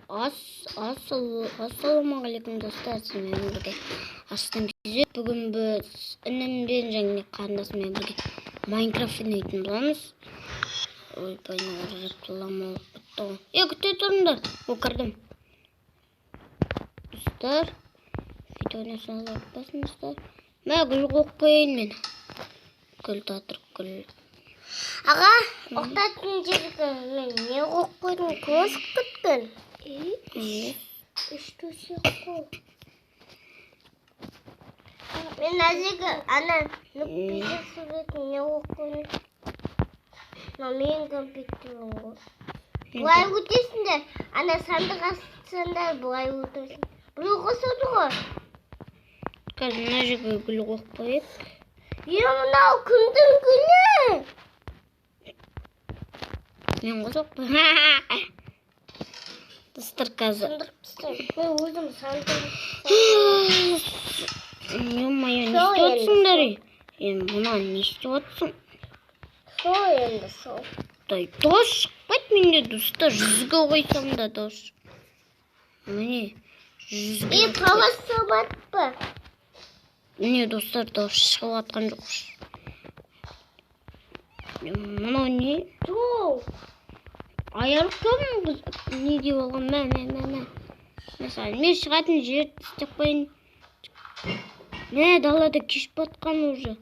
Ассалаумағалейкум достар, сізбен бірге астан кезет. Бүгін біз ініммен және қарындасыммен бірге Майнкрафт ойнайтын боламыз. Ой, байналар жаттылама бітті. Күте тұрыңдар. Кірдім. Достар, видеоны салып басыңыздар. Мә гүл қойып қойайын мен. Гүл татыр, гүл. Аға, оқтатын жерге мен не қойып қойдым? Көсіп күткін. Үш-төсек қой. Мен әзігі, ана, нүкпейді суретін не қойып қойдым? Мен компьютерім ғой. Бұлай өтесіңдер. Ана сандық астысыңдар, бұлай өтесің. Бұл қосады ғой. Қазір мына жерге гүл қойып қойып. Мынау күндің гүлі. Мен қосып қой. Достар қазір. Мен өзім сандық. Ё-моё, не істеп отырсыңдар? Мұна не істеп отырсың? Сол енді сол. Дос шықпайды менде, достар. 100-ге қойсам да дос. Міне, 100-ге. Палас салмады ба? Міне, достар, дос шығып атқан жоқ. Мынау не? Сол. Аяркам не деп алған? Мә. Мысалы, мен шығатын жерді істеп қойын. Мә, далада кеш батқан уже.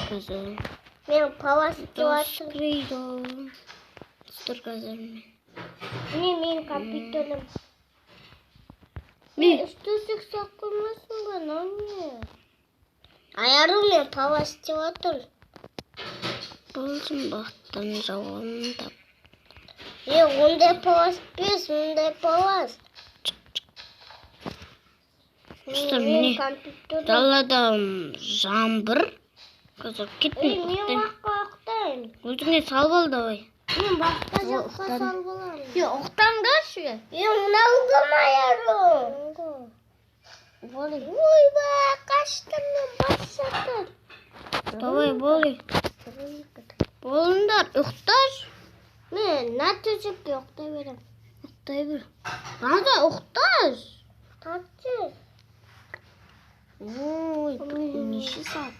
Қазір. Мен палас деп Дос атым. кірейді. Достар қазір мен. Мен компьютерім. Мен Үш-төсек сақ қоймасын ба, не? Аяру мен палас деп атыр. болсын бақтан жауын тап. Ондай палас бес, ондай палас. Достар, міне, далада жаңбыр. Қазір кеттім. Мен баққа оқтайын. Өзіңе салып ал давай. Мен баққа жаққа салып аламын. Оқтаңдаршы. Мынауғым аяру. Ой ба, қаштым мен бас жатыр. Давай, болыңдар, ұқтар. Мен төсекке ұқтай берем. Ұқтай бір. Рада, ұқтар. Татшы. Ой, неше сат.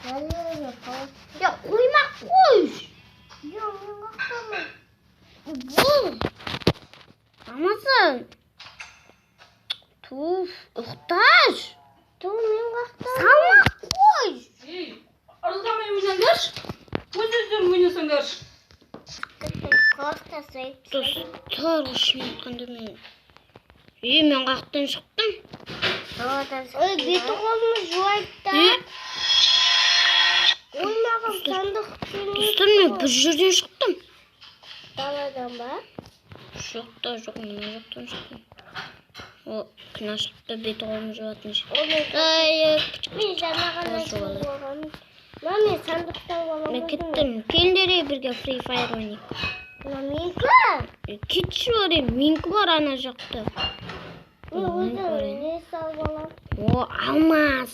Қойма қой. Мен ұқтамын. Бол. Амасан. Туф, ұқтар. Мен ұқтамын. Сама қой. Арзамай ойнаңдаршы. Өздерің ойнасаңдаршы. Қорықтасай. Достар, шын айтқанда мен қақтан шықтым. Ой, беті қолымыз жуайды. Ой, маған сандық Достар, мен бір жерден шықтым. даладан ба? Жоқ, мына жақтан шықтым. О, күнә шықты, беті қолым жуатын жер. Мен жаңағанда жуып болғанмын. Мен сандықтан боламын. Мен кеттім. Келдері бірге Free Fire ойнайық. Менікі? Кетші бар, менікі бар ана жақта. Мен өзім не салып аламын? О, алмаз.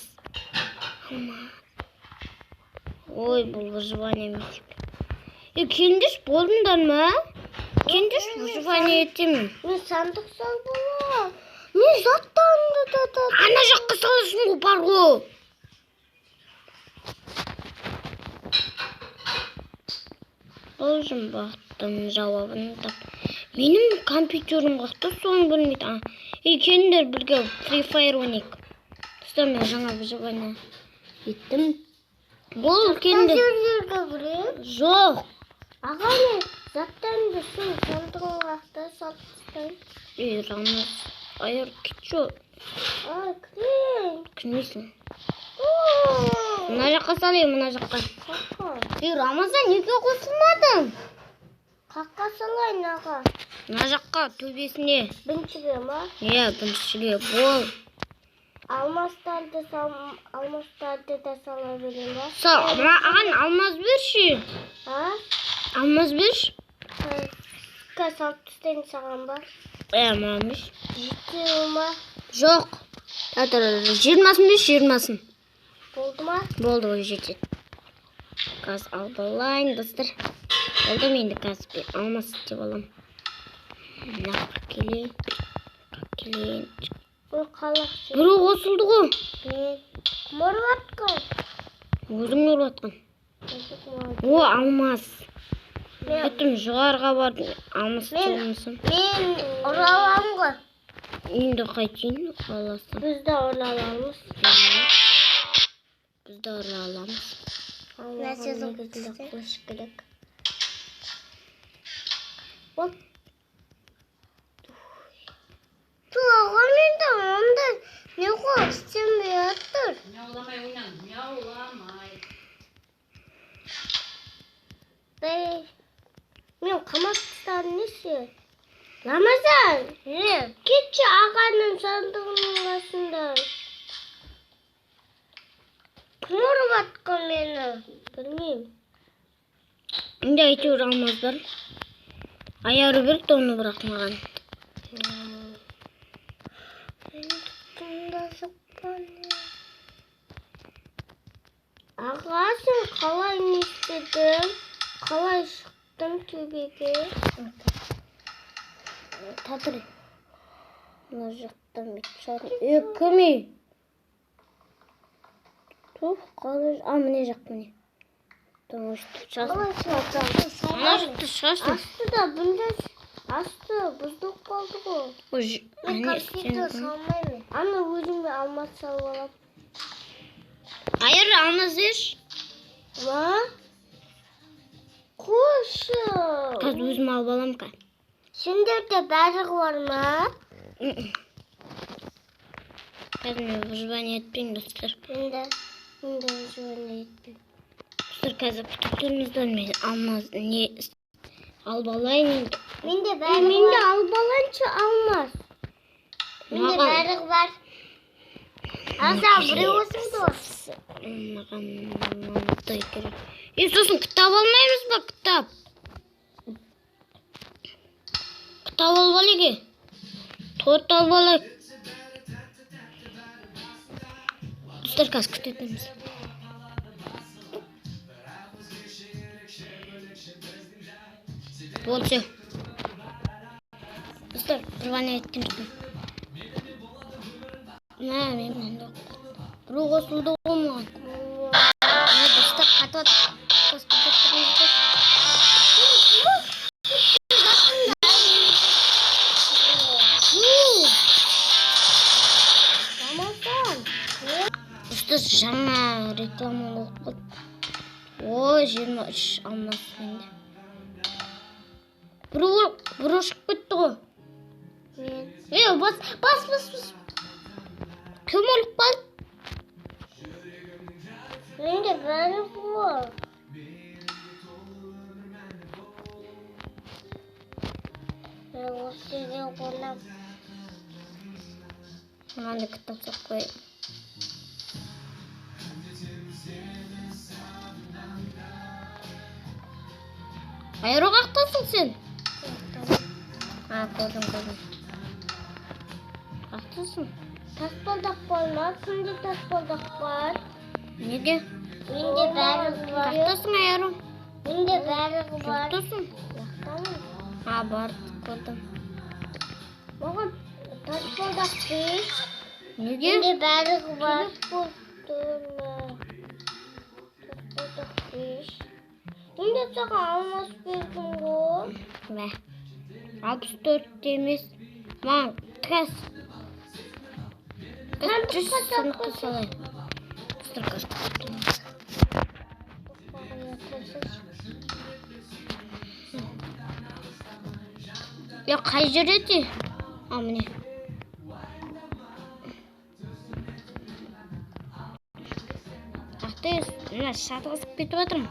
Ой, бұл выживание мектеп. Келдеш, болдыңдар ма? Келдеш, выживание етемін. Мен сандық салып аламын. Мен заттанды. Ана жаққа саласың ғой, бар ғой. Бұл жұмбақтың жауабын тап. Менің компьютерім қақты соны білмейді. Келіңдер бірге Free Fire ойнайық. Достар, мен жаңа выживание еттім. Бұл келіңдер. Жерге кірем? Жоқ. Аға, мен заттанды сол сандығын қақта салып тастайын. Рамаз. Аяр, кетші. Кірем. Кірмейсің. Мына жаққа салайын, мына жаққа. Рамазан, неге қосылмадың? Қаққа салайын, аға. Мына жаққа, төбесіне. Біріншіге ма? Біріншіге бол. Алмастарды да сала берем ба? Маған алмаз берші. Алмаз берші. Салып тастайын саған ба? Мамыш. Жетеу ма? Жоқ. 20-сын берші, 20-сын. Болды ма? Болды, ол жетеді. Қазір алып алайын, достар. Oldu muydu kasbi? Almasıcı oğlum. Kelin. Bu kalakçı. Biri kosuldu o. Ben. Morvatkın. Өзің ұрып О, алмас. Өттім жоғарға бардым. Алмас болмысын. Men oralam ғой. Енді қайтайын, қаласам. Biz de oralamız. Біз де ұра аламыз. Nasıl güzel kuş gerek. Hop. Tuğanın da onda ne koştum yattır. Miyavlamay oynan. Miyavlamay. Ben kamaktan nesi? Ramazan, ne? Git şu ağanın sandığının arasında. Kim batkın beni? Bilmeyeyim. Енді әйтеуір алмаздар. Аяры бір тонны бırakмаған. Tuttumda zıppanı. Ağasın kalay ne istedim? Kalay çıktım tübege. Татыр. Мына жақтан бүйтіп шығарып. Кім ей? Тух, қалай? Міне жақ міне. Мына жақты шығасың. Kalay çıktım. Мына жақты шығасың. Astı da bunda astı. Buzduk kaldı bu. Ben kapıyı salmayayım. Anne özümü almaz salvalam. Hayır, алмаз еш. Va? Kuşum. Қазір өзім алып аламын ка. Şimdi de berrak var mı? Қазір мен выживание етпеймін, достар. Ben de özümü ettim. Достар, қазір күтіп тұрыңыздар, мен алмаз не алып алайын енді. Ben de berrak var. Ben de albalança almaz. Ben de berrak var. Asa buraya olsun da olsun. Маған мынандай керек. Сосын кітап алмаймыз ба, кітап? Кітап алып алайық. Торт алып алайық. Достар, қазір күтетіміз. Вот все. Достар, выживание еттім. Мен мында. Біреу қосылды ғой маған. Достар, қатып Ramazan. Достар, жаңа реклама болып қойды. Ой, 23 алмас менде. Біреу шығып кетті ғой. Ben. Бас. Кім өліп қалды? Ben de berrak var. Ben o size koyalım. Мынаны кітап соқ қойып. Айыру қақтасың сен? Көрдім. Қақтасың? Tasbaldak var mı? Kimde tasbaldak var? Неге? Bende berrak var. Қақтасың айыру? Bende berrak var. Қақтасың? Tamam. Бар, көрдім. Bakın tasbaldak değil. Неге? Bende berrak var. Tasbaldak değil. Bende sana almaz verdim bu. Бә. 64 емес. Маған кәс. Жүз сынықты салайын. Қай жер еді? Міне. Ақтайыз, мына шатығызып кетіп отырмын.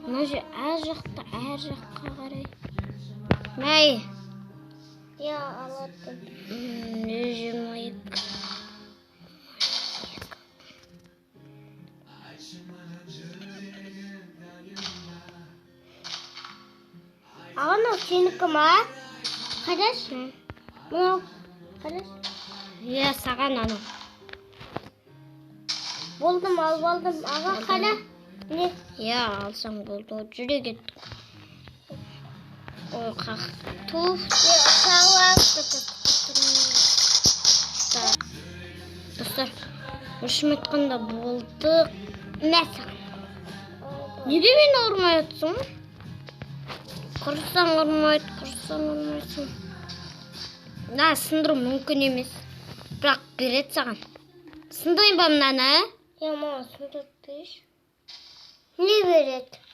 Мына жер әр жаққа қарай. Мәй. Ya alattım. 122. Ana seni kımar. Kardeş. Bu. Kardeş. Иә, саған ана. Buldum al buldum. Ağa kara. Ne? Иә, алсаң болды. Жүре кеттік. Ой, қақ. Туф. Достар, үшім айтқанда болды. Мәсі. Неге мені ұрмай атсың? Құрсаң ұрмайсың. Сындыру мүмкін емес. Бірақ береді саған. Сындырайын ба мынаны? Я мама сындырып берші. Не береді?